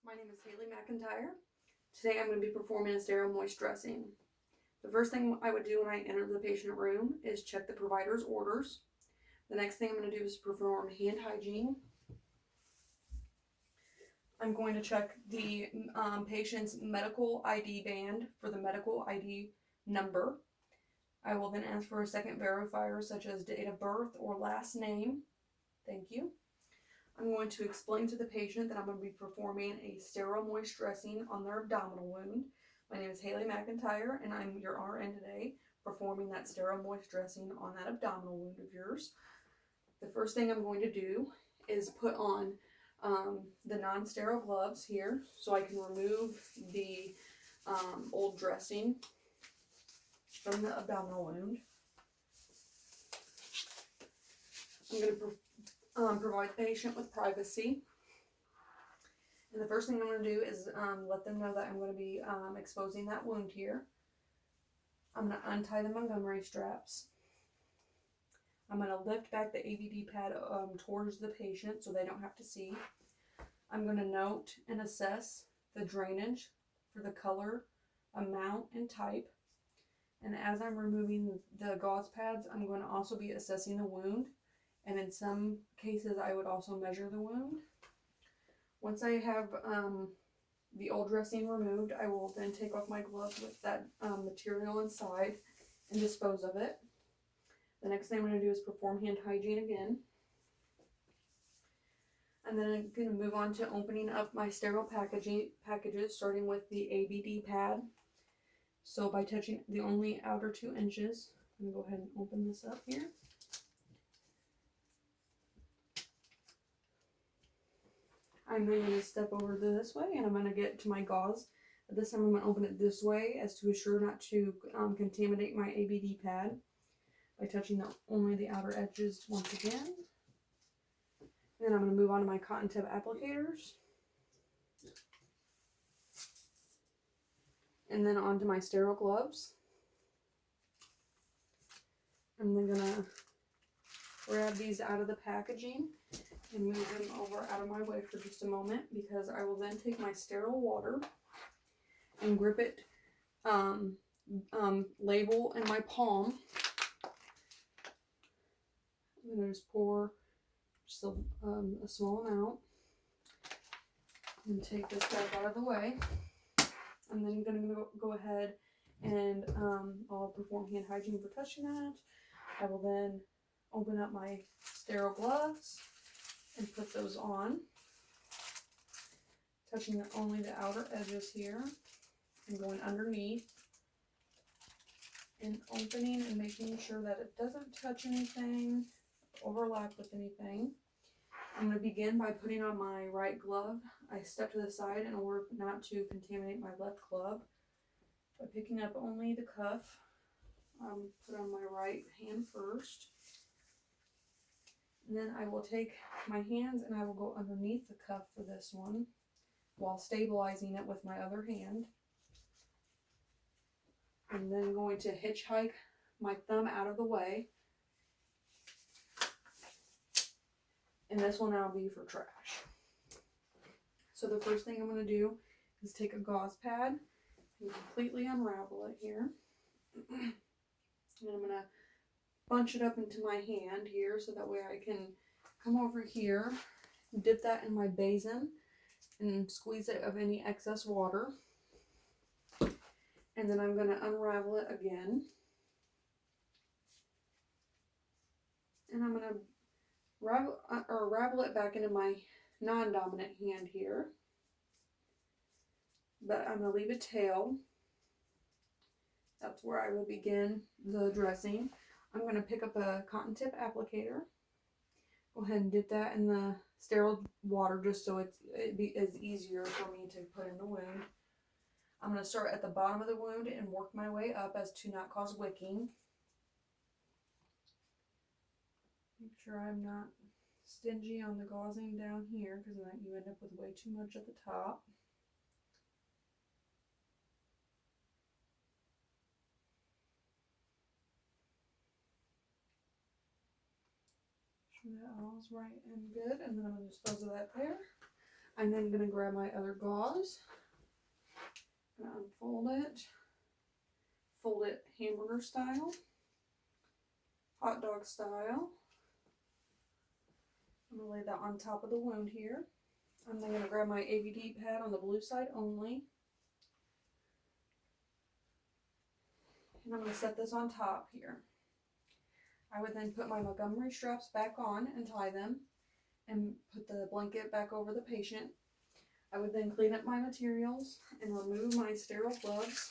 My name is Haley McIntyre. Today I'm going to be performing a sterile moist dressing. The first thing I would do when I enter the patient room is check the provider's orders. The next thing I'm going to do is perform hand hygiene. I'm going to check the patient's medical ID band for the medical ID number. I will then ask for a second verifier such as date of birth or last name. Thank you. I'm going to explain to the patient that I'm going to be performing a sterile moist dressing on their abdominal wound. My name is Haley McIntyre and I'm your RN today performing that sterile moist dressing on that abdominal wound of yours. The first thing I'm going to do is put on the non-sterile gloves here so I can remove the old dressing from the abdominal wound. I'm going to provide the patient with privacy. And the first thing I'm going to do is let them know that I'm going to be exposing that wound here. I'm going to untie the Montgomery straps. I'm going to lift back the ABD pad towards the patient so they don't have to see. I'm going to note and assess the drainage for the color, amount, and type. And as I'm removing the gauze pads, I'm going to also be assessing the wound. And in some cases, I would also measure the wound. Once I have the old dressing removed, I will then take off my gloves with that material inside and dispose of it. The next thing I'm going to do is perform hand hygiene again. And then I'm going to move on to opening up my sterile packages, starting with the ABD pad. So by touching the only outer 2 inches, I'm going to go ahead and open this up here. I'm then going to step over this way and I'm going to get to my gauze. This time I'm going to open it this way as to assure not to contaminate my ABD pad by touching only the outer edges once again. Then I'm going to move on to my cotton tip applicators. And then onto my sterile gloves. I'm then going to grab these out of the packaging and move them over out of my way for just a moment, because I will then take my sterile water and grip it, label in my palm. I'm going to just pour just a small amount and take this stuff out of the way. I'm then going to go ahead and I'll perform hand hygiene for touching that. I will then open up my sterile gloves and put those on, touching only the outer edges here and going underneath and opening and making sure that it doesn't touch anything, overlap with anything. I'm going to begin by putting on my right glove. I step to the side in order not to contaminate my left glove by picking up only the cuff. Put on my right hand first. And then I will take my hands and I will go underneath the cuff for this one while stabilizing it with my other hand. I'm then going to hitchhike my thumb out of the way. And this will now be for trash. So the first thing I'm going to do is take a gauze pad and completely unravel it here. And I'm going to bunch it up into my hand here so that way I can come over here, dip that in my basin and squeeze it of any excess water. And then I'm going to unravel it again. And I'm going to ravel it back into my non-dominant hand here. But I'm going to leave a tail. That's where I will begin the dressing. I'm going to pick up a cotton tip applicator. Go ahead and dip that in the sterile water just so it's easier for me to put in the wound. I'm going to start at the bottom of the wound and work my way up as to not cause wicking. Make sure I'm not stingy on the gauzing down here, because then you end up with way too much at the top. That all's right and good, and then I'm going to dispose of that there. I'm then going to grab my other gauze, I'm going to unfold it, fold it hamburger style, hot dog style. I'm going to lay that on top of the wound here. I'm then going to grab my AVD pad on the blue side only. And I'm going to set this on top here. I would then put my Montgomery straps back on and tie them and put the blanket back over the patient. I would then clean up my materials and remove my sterile gloves.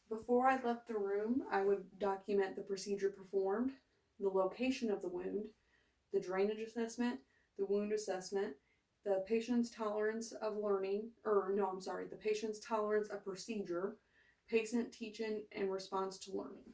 Before I left the room, I would document the procedure performed, the location of the wound, the drainage assessment, the wound assessment, the patient's tolerance of the patient's tolerance of procedure, patient teaching, and response to learning.